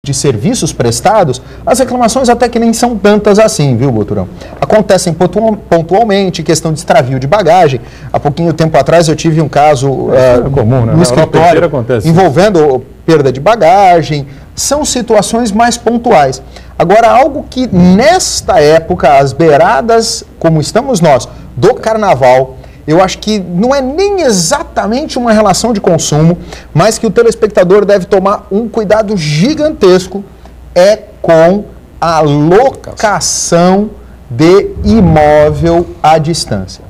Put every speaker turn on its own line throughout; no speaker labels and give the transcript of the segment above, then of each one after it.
de serviços prestados, as reclamações até que nem são tantas assim, viu, Boturão? Acontecem pontualmente, questão de extravio de bagagem. Há pouquinho tempo atrás eu tive um caso
comum, né?
no escritório envolvendo perda de bagagem. São situações mais pontuais. Agora, algo que nesta época, às beiradas, como estamos nós, do carnaval, eu acho que não é nem exatamente uma relação de consumo, mas que o telespectador deve tomar um cuidado gigantesco é com a locação de imóvel à distância.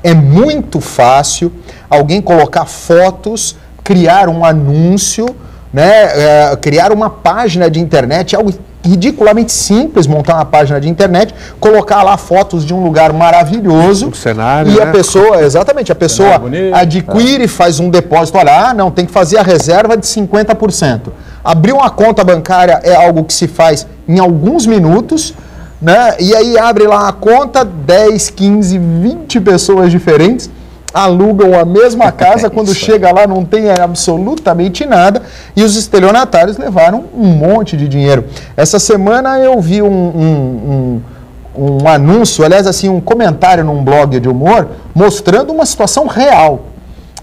É muito fácil alguém colocar fotos, criar um anúncio, né, criar uma página de internet, algo ridiculamente simples, montar uma página de internet, colocar lá fotos de um lugar maravilhoso,
um cenário,
e
né?
a pessoa, exatamente, a pessoa
bonito,
adquire, faz um depósito, olha, não, tem que fazer a reserva de 50%. Abrir uma conta bancária é algo que se faz em alguns minutos, né? E aí abre lá a conta, 10, 15, 20 pessoas diferentes alugam a mesma casa, quando chega lá não tem absolutamente nada, e os estelionatários levaram um monte de dinheiro. Essa semana eu vi um anúncio, aliás, assim, um comentário num blog de humor, mostrando uma situação real,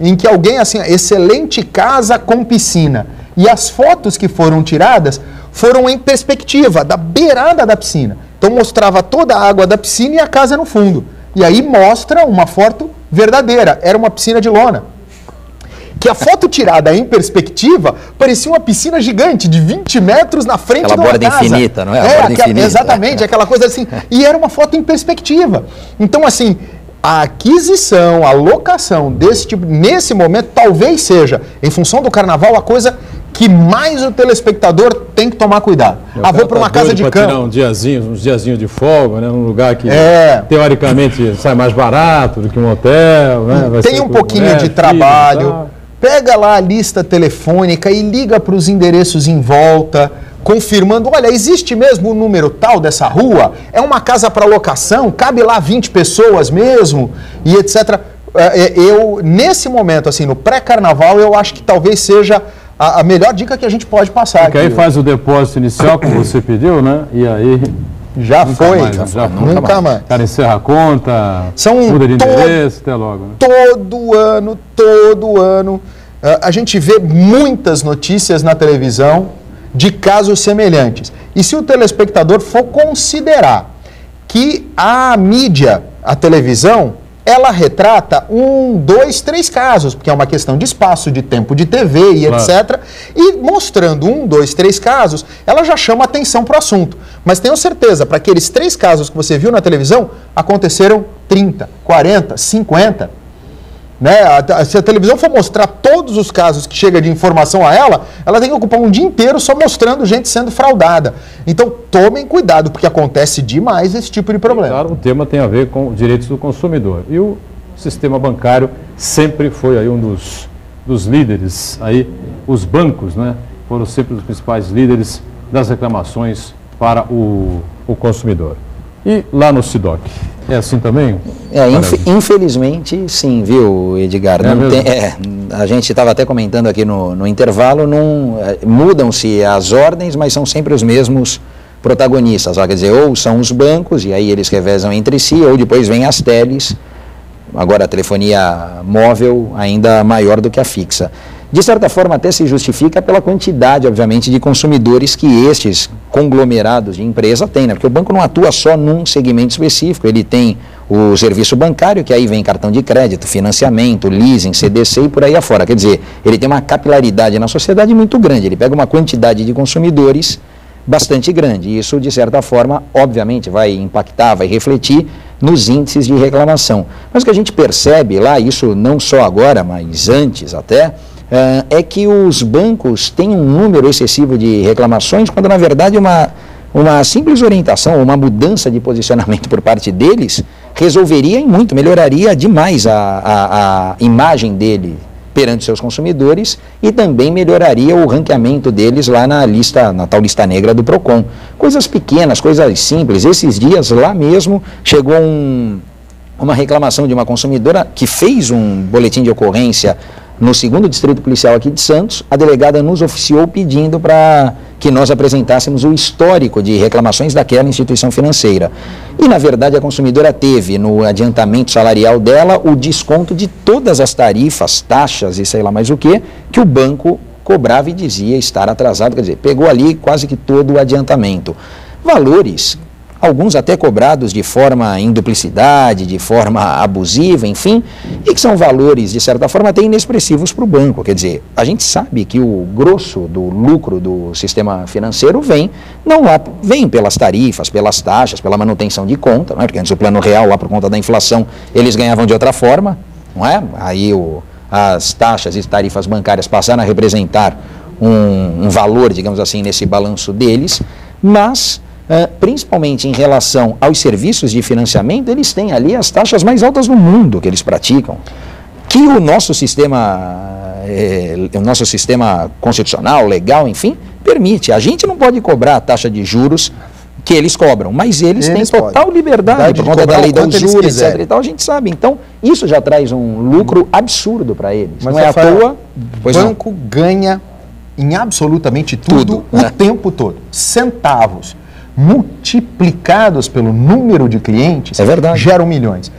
em que alguém, assim, excelente casa com piscina, e as fotos que foram tiradas foram em perspectiva, da beirada da piscina. Então mostrava toda a água da piscina e a casa no fundo. E aí mostra uma foto verdadeira, era uma piscina de lona. Que a foto tirada em perspectiva parecia uma piscina gigante de 20 metros na frente de uma casa.
Aquela borda infinita, não é? A borda infinita.
Exatamente, aquela coisa assim. E era uma foto em perspectiva. Então, assim, a aquisição, a locação desse tipo, nesse momento, talvez seja, em função do carnaval, a coisa que mais o telespectador tem que tomar cuidado. Vou para uma casa de campo.
Tirar uns diazinhos de folga, né? Num lugar que teoricamente sai mais barato do que um hotel, né?
Tem um pouquinho de trabalho. Pega lá a lista telefônica e liga para os endereços em volta, confirmando, olha, existe mesmo o número tal dessa rua? É uma casa para locação? Cabe lá 20 pessoas mesmo? E etc. Eu, nesse momento, assim, no pré-carnaval, eu acho que talvez seja a melhor dica que a gente pode passar.
Porque aí faz o depósito inicial, como você pediu, né? E aí...
Já foi.
Nunca mais.
O cara encerra a conta, muda de endereço, até logo. Né?
Todo ano, a gente vê muitas notícias na televisão de casos semelhantes. E se o telespectador for considerar que a mídia, a televisão, ela retrata 1, 2, 3 casos, porque é uma questão de espaço, de tempo de TV e etc. E mostrando 1, 2, 3 casos, ela já chama atenção para o assunto. Mas tenho certeza, para aqueles 3 casos que você viu na televisão, aconteceram 30, 40, 50. Né? Se a televisão for mostrar todos os casos que chega de informação a ela, ela tem que ocupar um dia inteiro só mostrando gente sendo fraudada. Então, tomem cuidado, porque acontece demais esse tipo de problema.
E, claro, o tema tem a ver com direitos do consumidor. E o sistema bancário sempre foi aí um dos líderes, aí, os bancos, né, foram sempre os principais líderes das reclamações para o consumidor. E lá no SIDOC, é assim também?
Infelizmente, sim, viu, Edgar? A gente estava até comentando aqui no intervalo, mudam-se as ordens, mas são sempre os mesmos protagonistas. Quer dizer, ou são os bancos, e aí eles revezam entre si, ou depois vem as teles, agora a telefonia móvel ainda maior do que a fixa. De certa forma, até se justifica pela quantidade, obviamente, de consumidores que estes conglomerados de empresa têm, né? Porque o banco não atua só num segmento específico, ele tem o serviço bancário, que aí vem cartão de crédito, financiamento, leasing, CDC e por aí afora. Quer dizer, ele tem uma capilaridade na sociedade muito grande, ele pega uma quantidade de consumidores bastante grande. E isso, de certa forma, obviamente, vai impactar, vai refletir nos índices de reclamação. Mas o que a gente percebe lá, isso não só agora, mas antes até, é que os bancos têm um número excessivo de reclamações, quando na verdade uma simples orientação, uma mudança de posicionamento por parte deles resolveria em muito, melhoraria demais a imagem dele perante seus consumidores e também melhoraria o ranqueamento deles lá na tal lista negra do Procon. Coisas pequenas, coisas simples. Esses dias lá mesmo chegou uma reclamação de uma consumidora que fez um boletim de ocorrência no 2º Distrito Policial aqui de Santos, a delegada nos oficiou pedindo para que nós apresentássemos o histórico de reclamações daquela instituição financeira. E, na verdade, a consumidora teve no adiantamento salarial dela o desconto de todas as tarifas, taxas e sei lá mais o que o banco cobrava e dizia estar atrasado, quer dizer, pegou ali quase que todo o adiantamento. Valores, alguns até cobrados de forma em duplicidade, de forma abusiva, enfim, e que são valores, de certa forma, até inexpressivos para o banco. Quer dizer, a gente sabe que o grosso do lucro do sistema financeiro vem pelas tarifas, pelas taxas, pela manutenção de conta, não é? Porque antes o plano real, lá por conta da inflação, eles ganhavam de outra forma, não é? Aí as taxas e tarifas bancárias passaram a representar um valor, digamos assim, nesse balanço deles, mas principalmente em relação aos serviços de financiamento, eles têm ali as taxas mais altas do mundo que eles praticam, que o nosso sistema constitucional, legal, enfim, permite. A gente não pode cobrar a taxa de juros que eles cobram, mas eles têm total liberdade por conta da lei da usura, etc. e tal, a gente sabe. Então, isso já traz um lucro absurdo para eles.
Mas
não é à toa.
O banco ganha em absolutamente tudo o tempo todo. Centavos multiplicados pelo número de clientes, geram milhões.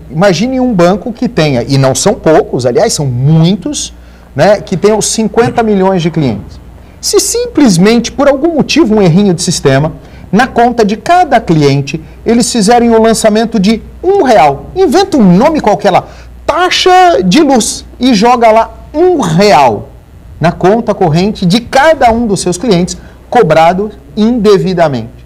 Imagine um banco que tenha, e não são poucos, aliás, são muitos, né, que tenham 50 milhões de clientes. Se simplesmente, por algum motivo, um errinho de sistema, na conta de cada cliente, eles fizerem o lançamento de R$1, inventa um nome qualquer lá, taxa de luz, e joga lá R$1 na conta corrente de cada um dos seus clientes, cobrado indevidamente.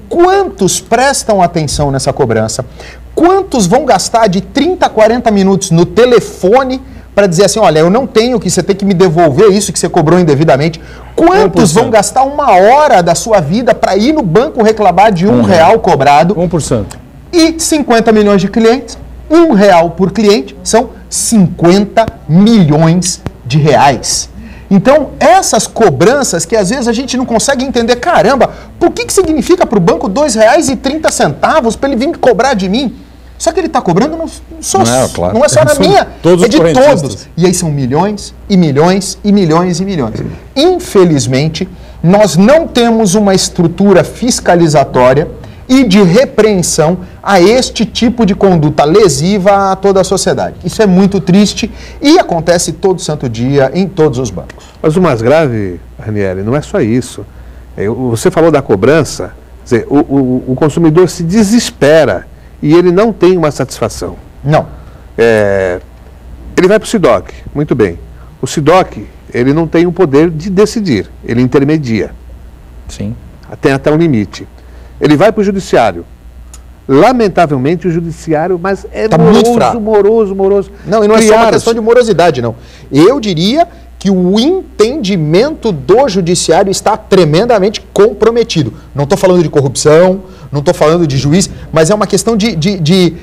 Quantos prestam atenção nessa cobrança? Quantos vão gastar de 30 a 40 minutos no telefone para dizer assim, olha, eu não tenho, que você tem que me devolver isso que você cobrou indevidamente? Quantos 1%. Vão gastar 1 hora da sua vida para ir no banco reclamar de R$1 cobrado?
1%.
E 50 milhões de clientes, R$1 por cliente, são 50 milhões de reais. Então, essas cobranças que às vezes a gente não consegue entender, caramba, por que significa para o banco R$2,30 para ele vir cobrar de mim? Só que ele está cobrando não é só na minha, é de todos. E aí são milhões e milhões e milhões e milhões. Infelizmente, nós não temos uma estrutura fiscalizatória e de repreensão a este tipo de conduta lesiva a toda a sociedade. Isso é muito triste e acontece todo santo dia em todos os bancos.
Mas o mais grave, Ranieri, não é só isso. Você falou da cobrança, quer dizer, o consumidor se desespera e ele não tem uma satisfação.
Não.
Ele vai para o SIDOC, muito bem. O SIDOC, ele não tem o poder de decidir, ele intermedia.
Sim.
Tem até um limite. Ele vai para o judiciário. Lamentavelmente, o judiciário, mas é tá moroso.
Não, e não é só uma questão de morosidade, não. Eu diria que o entendimento do judiciário está tremendamente comprometido. Não estou falando de corrupção, não estou falando de juiz, mas é uma questão de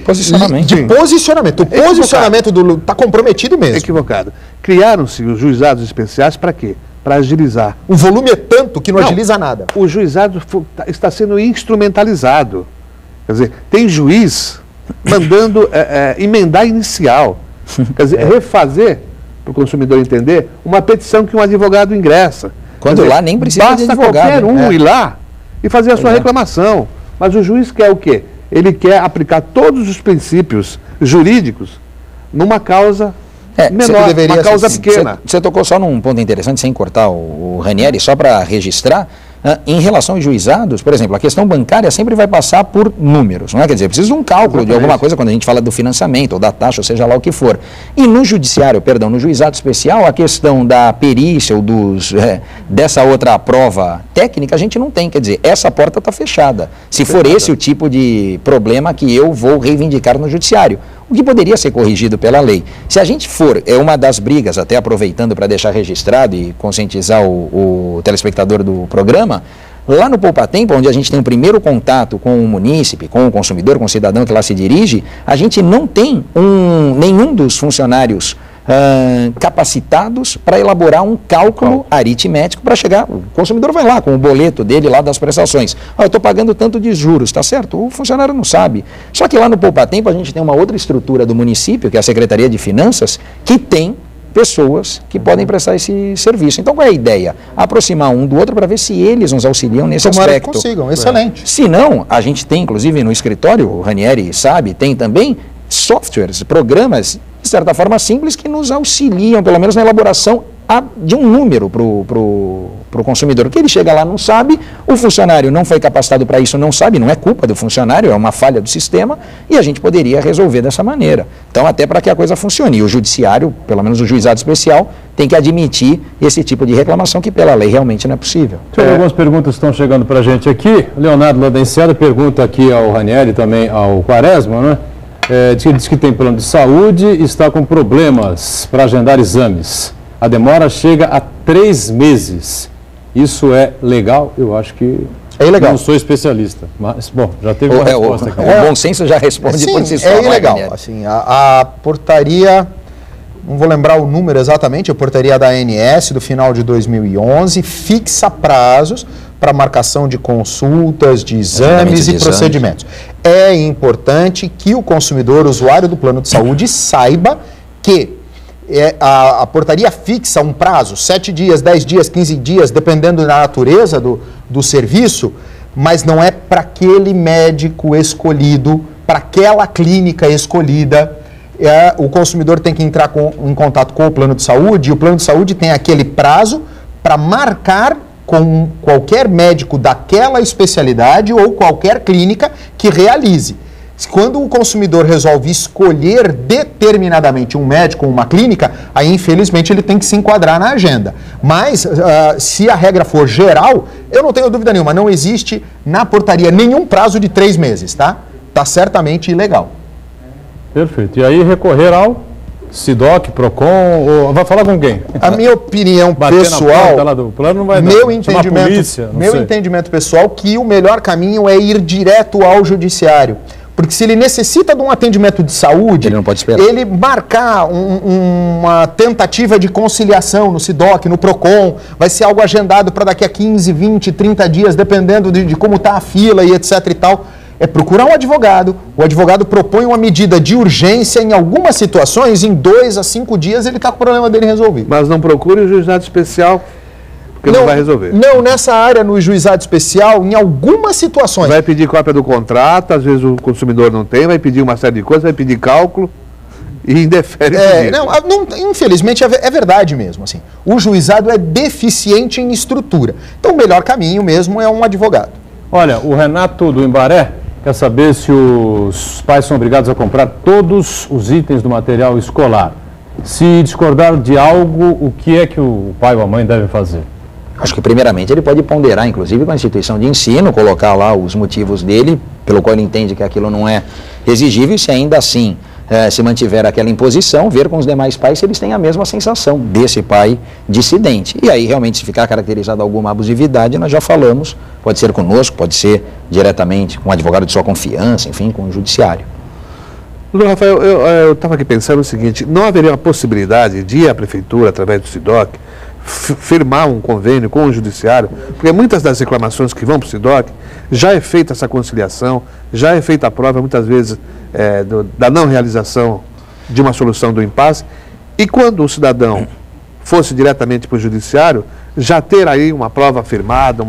posicionamento. O posicionamento está comprometido mesmo.
Equivocado. Criaram-se os juizados especiais para quê? Para agilizar.
O volume é tanto que não agiliza nada.
O juizado está sendo instrumentalizado. Quer dizer, tem juiz mandando emendar inicial. Quer dizer, refazer, para o consumidor entender, uma petição que um advogado ingressa.
Quando lá nem precisa de advogado.
Basta qualquer ir lá e fazer a sua reclamação. Mas o juiz quer o quê? Ele quer aplicar todos os princípios jurídicos numa causa menor, uma causa pequena.
Você tocou só num ponto interessante, sem cortar o Ranieri, só para registrar. Em relação aos juizados, por exemplo, a questão bancária sempre vai passar por números, não é? Quer dizer, precisa de um cálculo de alguma coisa quando a gente fala do financiamento ou da taxa, ou seja lá o que for. E no no juizado especial, a questão da perícia ou dessa outra prova técnica, a gente não tem. Quer dizer, essa porta está fechada. Se for esse o tipo de problema que eu vou reivindicar no judiciário, o que poderia ser corrigido pela lei. Se a gente for, uma das brigas, até aproveitando para deixar registrado e conscientizar o telespectador do programa, lá no Poupa Tempo, onde a gente tem o primeiro contato com o munícipe, com o consumidor, com o cidadão que lá se dirige, a gente não tem nenhum dos funcionários capacitados para elaborar um cálculo aritmético para chegar, o consumidor vai lá com o boleto dele lá das prestações, eu estou pagando tanto de juros, tá certo? O funcionário não sabe. Só que lá no Poupa Tempo a gente tem uma outra estrutura do município, que é a Secretaria de Finanças, que tem pessoas que podem prestar esse serviço. Então, qual é a ideia? Aproximar um do outro para ver se eles nos auxiliam nesse aspecto.
Consigam, excelente.
Se não, a gente tem, inclusive, no escritório, o Ranieri sabe, tem também softwares, programas, de certa forma simples, que nos auxiliam, pelo menos na elaboração de um número para o consumidor. O que ele chega lá não sabe, o funcionário não foi capacitado para isso, não sabe, não é culpa do funcionário, é uma falha do sistema, e a gente poderia resolver dessa maneira. Então, até para que a coisa funcione. E o judiciário, pelo menos o juizado especial, tem que admitir esse tipo de reclamação que pela lei realmente não é possível.
Algumas perguntas estão chegando para a gente aqui. Leonardo Laudenciado pergunta aqui ao Ranieri, também ao Quaresma, né? Diz que tem plano de saúde e está com problemas para agendar exames. A demora chega a 3 meses. Isso é legal? Eu acho que
é ilegal.
Não sou especialista, mas, bom, já teve uma resposta aqui.
O bom senso já responde por si só.
É ilegal. Assim, a portaria, não vou lembrar o número exatamente, a portaria da ANS do final de 2011 fixa prazos para marcação de consultas, de exames e procedimentos. É importante que o consumidor, usuário do plano de saúde, saiba que a portaria fixa um prazo, 7 dias, 10 dias, 15 dias, dependendo da natureza do serviço, mas não é para aquele médico escolhido, para aquela clínica escolhida. O consumidor tem que entrar em contato com o plano de saúde, e o plano de saúde tem aquele prazo para marcar com qualquer médico daquela especialidade ou qualquer clínica que realize. Quando o consumidor resolve escolher determinadamente um médico ou uma clínica, aí infelizmente ele tem que se enquadrar na agenda. Mas se a regra for geral, eu não tenho dúvida nenhuma, não existe na portaria nenhum prazo de 3 meses, tá? Está certamente ilegal.
Perfeito. E aí recorrer ao SIDOC, PROCON, ou vai falar com quem?
A minha opinião pessoal,
lá do plano não vai
meu entendimento pessoal, que o melhor caminho é ir direto ao judiciário. Porque se ele necessita de um atendimento de saúde,
ele não pode esperar.
Ele marcar uma tentativa de conciliação no SIDOC, no PROCON, vai ser algo agendado para daqui a 15, 20, 30 dias, dependendo de como está a fila e etc e tal. É procurar um advogado, o advogado propõe uma medida de urgência, em algumas situações, em 2 a 5 dias ele está com o problema dele resolvido.
Mas não procure o juizado especial, porque não vai resolver.
Não, nessa área, no juizado especial, em algumas situações.
Vai pedir cópia do contrato, às vezes o consumidor não tem, vai pedir uma série de coisas, vai pedir cálculo e indefere.
Infelizmente é verdade mesmo. Assim, o juizado é deficiente em estrutura. Então o melhor caminho mesmo é um advogado.
Olha, o Renato do Embaré quer saber se os pais são obrigados a comprar todos os itens do material escolar. Se discordar de algo, o que é que o pai ou a mãe devem fazer?
Acho que primeiramente ele pode ponderar, inclusive com a instituição de ensino, colocar lá os motivos dele, pelo qual ele entende que aquilo não é exigível, e se ainda assim se mantiver aquela imposição, ver com os demais pais se eles têm a mesma sensação desse pai dissidente. E aí realmente se ficar caracterizado alguma abusividade, nós já falamos, pode ser conosco, pode ser diretamente com um advogado de sua confiança, enfim, com o judiciário.
Doutor Rafael, eu estava aqui pensando o seguinte, não haveria uma possibilidade de ir à prefeitura, através do SIDOC, firmar um convênio com o judiciário, porque muitas das reclamações que vão para o SIDOC, já é feita essa conciliação, já é feita a prova, muitas vezes, da não realização de uma solução do impasse, e quando o cidadão fosse diretamente para o judiciário, já ter aí uma prova firmada,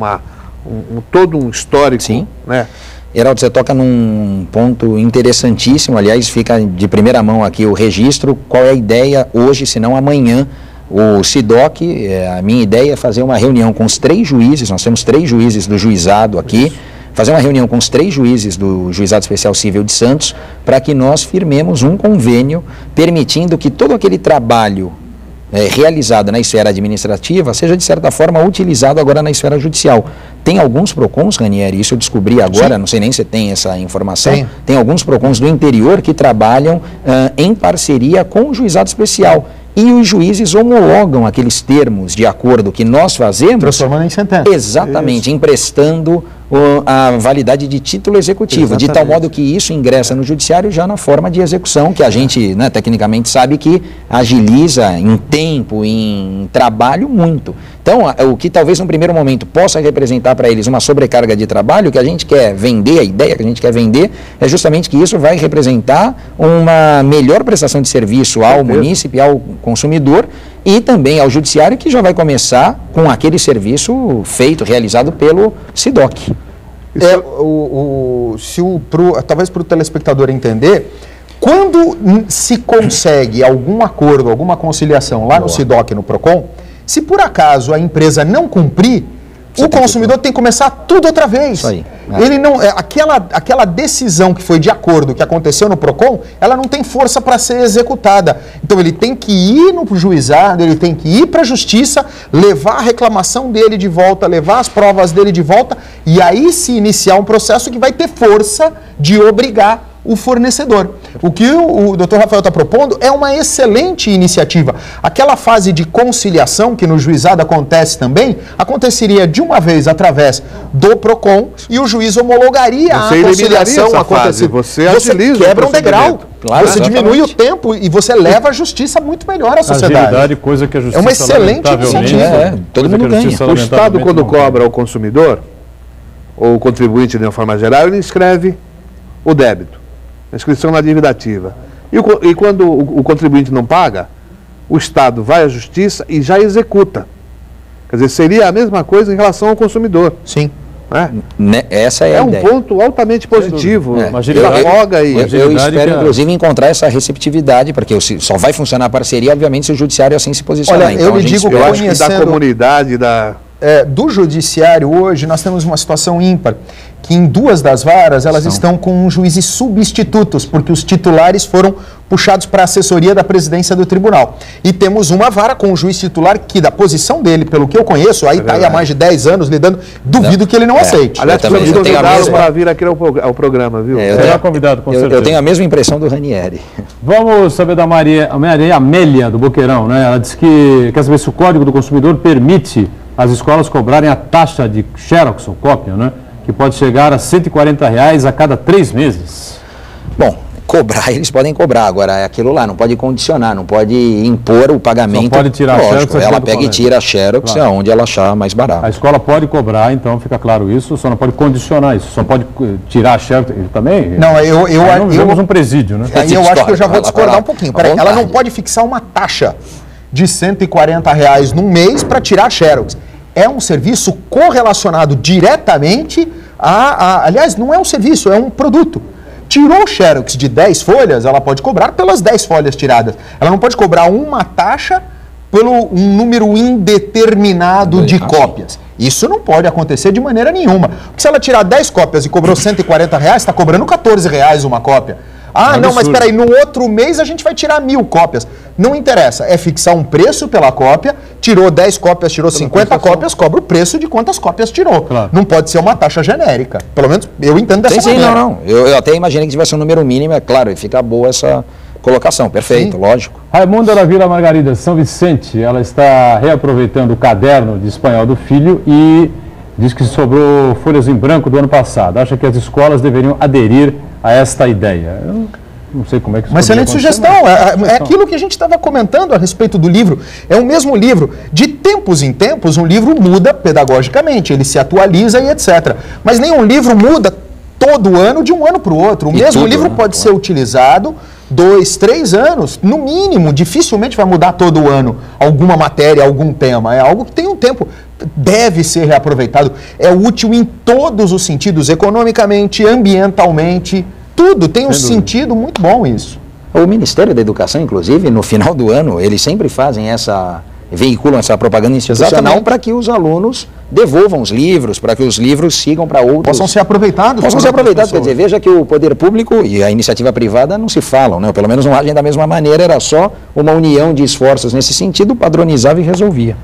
todo um histórico.
Sim.
Né?
Heraldo, você toca num ponto interessantíssimo, aliás, fica de primeira mão aqui o registro, qual é a ideia hoje, se não amanhã, o SIDOC, a minha ideia é fazer uma reunião com os 3 juízes, nós temos 3 juízes do juizado aqui, fazer uma reunião com os 3 juízes do Juizado Especial Civil de Santos, para que nós firmemos um convênio permitindo que todo aquele trabalho realizado na esfera administrativa seja, de certa forma, utilizado agora na esfera judicial. Tem alguns PROCONs, Ranieri, isso eu descobri agora, não sei nem se tem essa informação, tem alguns PROCONs do interior que trabalham em parceria com o Juizado Especial. E os juízes homologam aqueles termos de acordo que nós fazemos.
Transformando em sentença.
Exatamente, emprestando a validade de título executivo, de tal modo que isso ingressa no judiciário já na forma de execução, que a gente, né, tecnicamente sabe que agiliza em tempo, em trabalho muito. Então, o que talvez no primeiro momento possa representar para eles uma sobrecarga de trabalho, o que a gente quer vender, a ideia que a gente quer vender, é justamente que isso vai representar uma melhor prestação de serviço ao munícipe, ao consumidor e também ao judiciário, que já vai começar com aquele serviço feito, realizado pelo SIDOC.
Talvez para o telespectador entender, quando se consegue algum acordo, alguma conciliação lá no SIDOC, no PROCON, se por acaso a empresa não cumprir, o consumidor tem que começar tudo outra vez.
Isso aí.
Ele não, aquela decisão que foi de acordo, que aconteceu no PROCON, ela não tem força para ser executada. Então ele tem que ir no juizado, ele tem que ir para a justiça, levar a reclamação dele de volta, levar as provas dele de volta, e aí se iniciar um processo que vai ter força de obrigar o fornecedor. O que o Dr. Rafael está propondo é uma excelente iniciativa. Aquela fase de conciliação que no juizado acontece também, aconteceria de uma vez através do PROCON e o juiz homologaria a conciliação acontecida.
Você agiliza,
quebra um degrau.
Claro,
você diminui o tempo e você leva a justiça muito melhor à sociedade.
Agilidade, coisa que a justiça,
é uma excelente iniciativa.
Todo mundo ganha.
O Estado, quando cobra ao consumidor, ou o contribuinte de uma forma geral, ele inscreve o débito, a inscrição na dívida ativa. E quando o contribuinte não paga, o Estado vai à justiça e já executa. Quer dizer, seria a mesma coisa em relação ao consumidor.
Sim.
Essa é a ideia.
Um ponto altamente positivo.
Eu espero, inclusive, encontrar essa receptividade, porque só vai funcionar a parceria, obviamente, se o judiciário assim se posicionar.
Olha, eu lhe digo,
eu acho que da comunidade,
do judiciário hoje, nós temos uma situação ímpar, que em duas das varas elas estão com juízes substitutos, porque os titulares foram puxados para a assessoria da presidência do tribunal. E temos uma vara com um juiz titular que, da posição dele, pelo que eu conheço, aí está aí há mais de 10 anos lidando, duvido que ele não aceite.
Aliás, eu convidado para vir aqui ao programa, viu?
Eu tenho a mesma impressão do Ranieri.
Vamos saber da Maria Amélia, do Boqueirão, né? Ela disse que quer saber se o Código do Consumidor permite as escolas cobrarem a taxa de xerox ou cópia, né? Que pode chegar a R$ 140 a cada 3 meses.
Bom, cobrar, eles podem cobrar, agora é aquilo lá, não pode condicionar, não pode impor o pagamento. Só
pode tirar a xerox.
Ela pega e tira a xerox aonde ela achar mais barato.
A escola pode cobrar, então fica claro isso, só não pode condicionar isso, só pode tirar a xerox também.
Não,
não vemos um presídio, né?
Aí eu acho que eu já vou discordar um pouquinho. Peraí, ela não pode fixar uma taxa de R$ 140 num mês para tirar a xerox. É um serviço correlacionado diretamente aliás, não é um serviço, é um produto. Tirou o xerox de 10 folhas, ela pode cobrar pelas 10 folhas tiradas. Ela não pode cobrar uma taxa pelo um número indeterminado de cópias. Isso não pode acontecer de maneira nenhuma. Porque se ela tirar 10 cópias e cobrou R$ 140, está cobrando R$ 14 uma cópia. Não, mas peraí, no outro mês a gente vai tirar 1.000 cópias. Não interessa, é fixar um preço pela cópia, tirou 10 cópias, tirou 50 cópias, cobra o preço de quantas cópias tirou. Claro. Não pode ser uma taxa genérica. Pelo menos eu entendo dessa maneira.
Não. Eu até imaginei que tivesse um número mínimo, é claro, e fica boa essa colocação, perfeito, lógico.
Raimunda da Vila Margarida, São Vicente, ela está reaproveitando o caderno de espanhol do filho e diz que sobrou folhas em branco do ano passado. Acha que as escolas deveriam aderir a esta ideia. Eu não sei como é que isso.
Uma excelente sugestão. É aquilo que a gente estava comentando a respeito do livro. É o mesmo livro. De tempos em tempos, um livro muda pedagogicamente, ele se atualiza e etc. Mas nenhum livro muda todo ano de um ano para o outro. O mesmo livro pode ser utilizado 2, 3 anos, no mínimo. Dificilmente vai mudar todo ano alguma matéria, algum tema. É algo que tem um tempo. Deve ser reaproveitado. É útil em todos os sentidos, economicamente, ambientalmente, tudo. Tem um sentido muito bom isso.
O Ministério da Educação, inclusive, no final do ano, eles sempre fazem veiculam essa propaganda institucional para que os alunos devolvam os livros, para que os livros sigam para outros.
Possam ser aproveitados.
Quer dizer, veja que o poder público e a iniciativa privada não se falam, né? Ou pelo menos não agem da mesma maneira, era só uma união de esforços nesse sentido, padronizava e resolvia.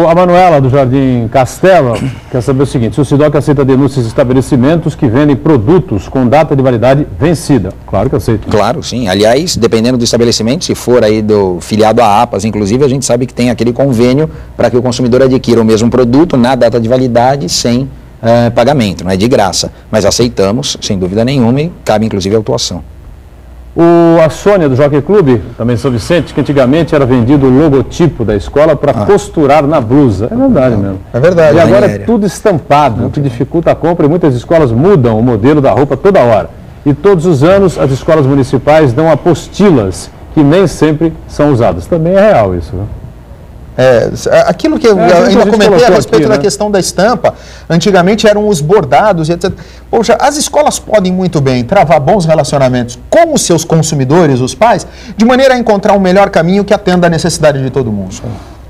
A Manuela, do Jardim Castelo, quer saber o seguinte: se o SIDOC aceita denúncias de estabelecimentos que vendem produtos com data de validade vencida. Claro que aceita.
Claro, sim. Aliás, dependendo do estabelecimento, se for aí do filiado à APAS, inclusive, a gente sabe que tem aquele convênio para que o consumidor adquira o mesmo produto na data de validade sem pagamento, não é de graça, mas aceitamos, sem dúvida nenhuma, e cabe inclusive a autuação.
A Sônia do Jockey Club, também São Vicente, que antigamente era vendido o logotipo da escola para costurar na blusa. É verdade mesmo.
É verdade.
E agora é tudo estampado, o que dificulta a compra, e muitas escolas mudam o modelo da roupa toda hora. E todos os anos as escolas municipais dão apostilas que nem sempre são usadas. Também é real isso, né?
Aquilo que eu ainda comentei a respeito da questão da estampa, antigamente eram os bordados e etc. Poxa, as escolas podem muito bem travar bons relacionamentos com os seus consumidores, os pais, de maneira a encontrar um melhor caminho que atenda à necessidade de todo mundo.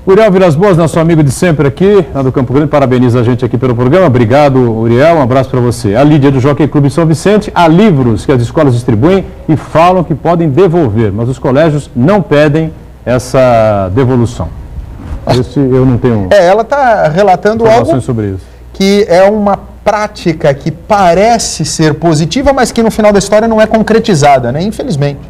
Uriel Vilas Boas, nosso amigo de sempre aqui, lá do Campo Grande, parabeniza a gente aqui pelo programa. Obrigado, Uriel, um abraço para você. A Lídia do Jockey Clube São Vicente, há livros que as escolas distribuem e falam que podem devolver, mas os colégios não pedem essa devolução. Esse eu não tenho.
Ela está relatando algo
sobre isso,
que é uma prática que parece ser positiva, mas que no final da história não é concretizada, né? Infelizmente.